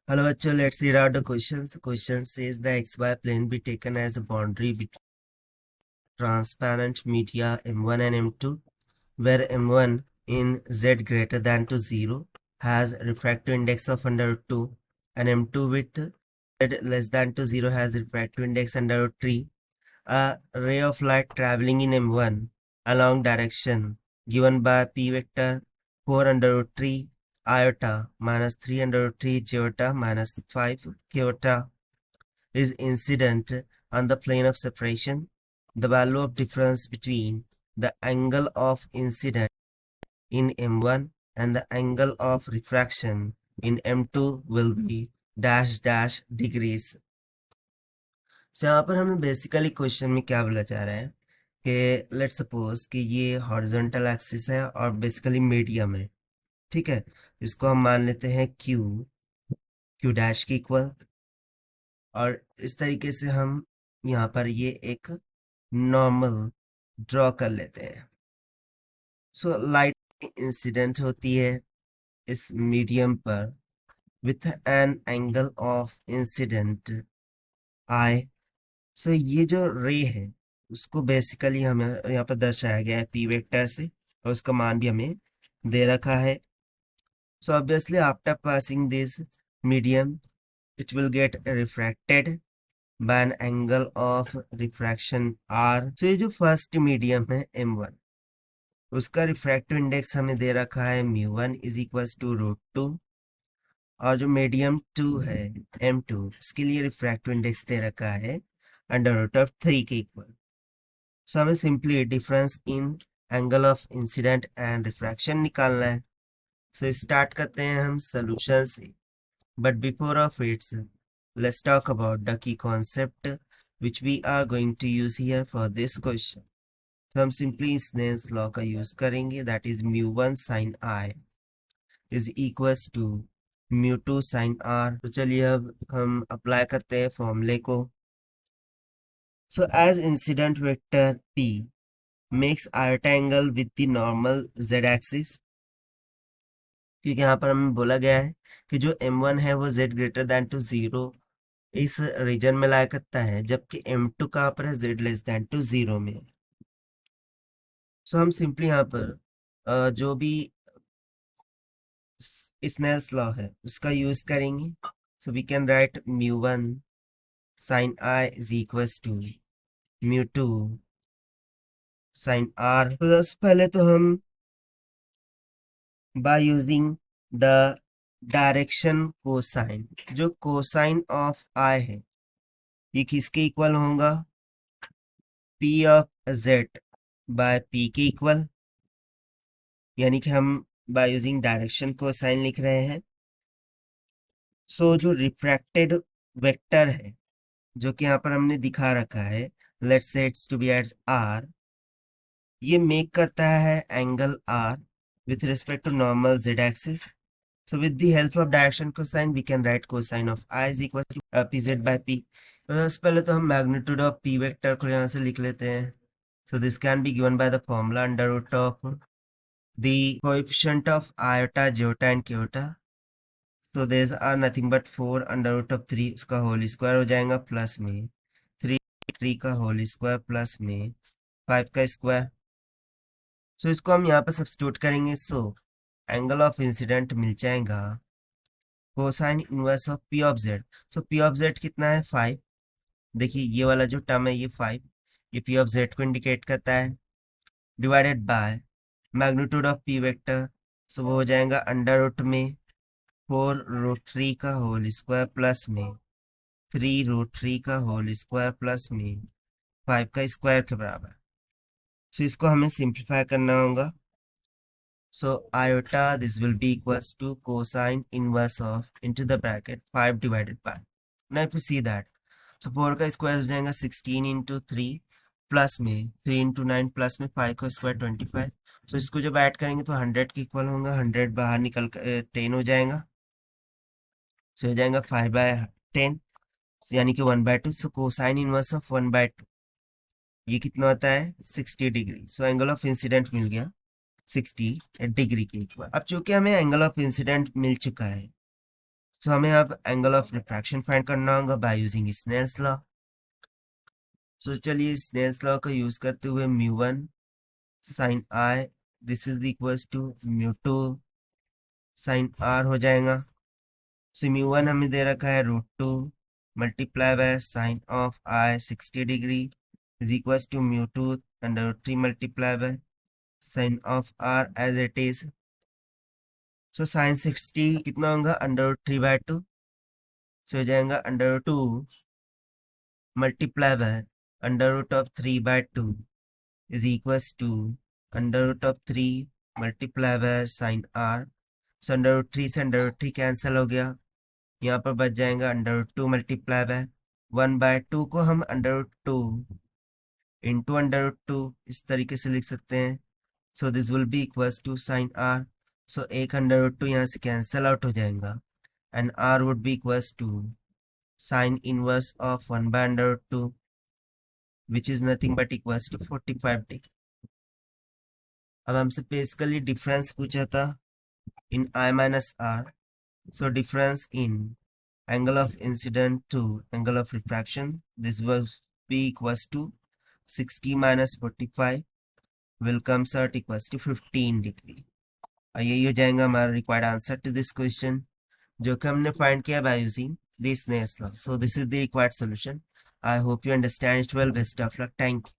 Hello, bachcho, let's read out the questions. The question says the xy plane be taken as a boundary between transparent media M1 and M2, where M1 in z greater than to 0 has refractive index of under root 2, and M2 with z less than to 0 has refractive index under root 3. A ray of light traveling in M1 along direction given by p vector 4 under root 3 iota minus 3 under root 3 iota minus 5 iota is incident on the plane of separation. The value of difference between the angle of incident in M1 and the angle of refraction in M2 will be dash dash degrees. So यहाँ पर हमें basically question में क्या बोला जा रहा है कि लेट्स सपोज कि ये हॉरिजॉन्टल एक्सिस है और बेसिकली मीडियम है, ठीक है। इसको हम मान लेते हैं क्यू डैश के इक्वल, और इस तरीके से हम यहाँ पर ये एक नॉर्मल ड्रॉ कर लेते हैं। सो लाइट इंसिडेंट होती है इस मीडियम पर with an angle of incident आई। सो ये जो रे है उसको बेसिकली हमें यहाँ पर दर्शाया गया है पी वेक्टर से, और उसका मान भी हमें दे रखा है। So obviously after passing this medium it will get refracted by an angle of refraction r। तो ये जो फर्स्ट मीडियम है m1 उसका रिफ्रैक्टिव इंडेक्स हमें दे रखा है μ1 इज इक्वल टू √2, और जो मीडियम 2 है m2 उसके लिए रिफ्रैक्टिव इंडेक्स दे रखा है √3 के इक्वल। सो हमें simply difference in angle of incident and refraction निकालना है। सो स्टार्ट करते हैं हम सोल्यूशन से, but before of it, let's talk about the key concept which we are going to use here for this question. तो हम simply Snell's law का use करेंगे, that is μ1 sin I is equals to μ2 sin R। तो चलिए अब हम apply करते हैं फॉर्मूले को। So as incident vector P makes iota angle with the normal z axis, क्योंकि यहाँ पर हमें बोला गया है कि जो m1 है वो z ग्रेटर देन टू 0 इस रीजन में लाया करता है, जबकि m2 कहाँ पर है z लेस देन टू 0 में। सो हम सिंपली यहाँ पर जो भी स्नेल्स लॉ है उसका यूज करेंगे। So we can write μ1 sin I is equals to μ2 sin R। तो सबसे पहले तो हम by using the direction cosine, जो कोसाइन ऑफ I है ये किसके इक्वल होगा, P of Z by P के इक्वल, यानी कि हम बाय यूजिंग डायरेक्शन कोसाइन लिख रहे हैं। सो जो रिफ्रैक्टेड वेक्टर है जो कि यहाँ पर हमने दिखा रखा है, let's say it's to be as R, ये मेक करता है angle R with respect to normal Z axis. So with the help of direction cosine, we can write cosine of I is equal to pz by p। तो सबसे पहले तो हम magnitude of p vector को यहाँ से लिख लेते हैं। So this can be given by the formula under root of the coefficient of iota, iota and iota। So these are nothing but 4 under root of 3 उसका होल स्क्वायर हो जाएगा plus में 3 का होल स्क्वायर प्लस में 5 का square. सो इसको हम यहाँ पर सब्स्टिट्यूट करेंगे। सो एंगल ऑफ इंसिडेंट मिल जाएगा cosine inverse of P of Z. So P of Z कितना है 5। देखिए ये वाला जो टर्म है ये 5, ये पी ऑफ जेड को इंडिकेट करता है, divided by magnitude of P vector. So वो हो जाएगा अंडर रूट में 4√3 का होल स्क्वायर प्लस में 3√3 का होल स्क्वायर प्लस में 5 का स्क्वायर के बराबर। सो इसको हमें सिंप्लीफाई करना होगा। So iota this will be equals to cosine inverse of into the bracket 5 divided by, now if you see that, so 4 का स्क्वायर हो जाएगा 16 इंटू 3 प्लस में 3 इंटू 9 प्लस में 5 का स्क्वायर 25। सो इसको जब ऐड करेंगे तो 100 के इक्वल होगा, 100 बाहर निकल कर 10 हो जाएगा। सो हो जाएगा 5/10 यानी कि 1/2। सो कोसाइन इनवर्स ऑफ 1/2 ये कितना होता है 60 degree. So angle of incidence मिल गया 60 डिग्री के इक्वल। अब चूंकि हमें एंगल ऑफ इंसिडेंट मिल चुका है सो हमें अब एंगल ऑफ रिफ्रैक्शन फाइंड करना होगा बाय यूजिंग स्नेल्स लॉ। सो चलिए स्नेल्स लॉ का यूज करते हुए μ1 sin i this is equals to μ2 sin r हो जाएगा। सो μ1 हमें दे रखा है √2 multiply by sine of i 60 degree is equals to μ2 √3 multiply by sine of r as it is. So sine 60 कितना होगा √3/2, सो हो जाएगा √2 multiply by √3/2 is equals to √3 multiply by sine r। So √3 से √3 कैंसिल हो गया, यहाँ पर बच जाएगा √2 मल्टीप्लाई बाय 1/2 को हम √2 इंटू √2 इस तरीके से लिख सकते हैं। So this will be equals to sine r। So एक √2 यहाँ से कैंसिल आउट हो जाएगा and r would be equals to sine inverse of 1/√2 which is nothing but equals to 45 degree. अब हमसे बेसिकली डिफरेंस पूछा था in I minus r. So difference in angle of incident to angle of refraction, this will be equals to 60 minus 45 will comes out equals to 15 degree। और यही हो जाएगा हमारा required answer to this question जो कि हमने find किया by using this Snell's law. So this is the required solution. I hope you understand it well. Best of luck. Thank you.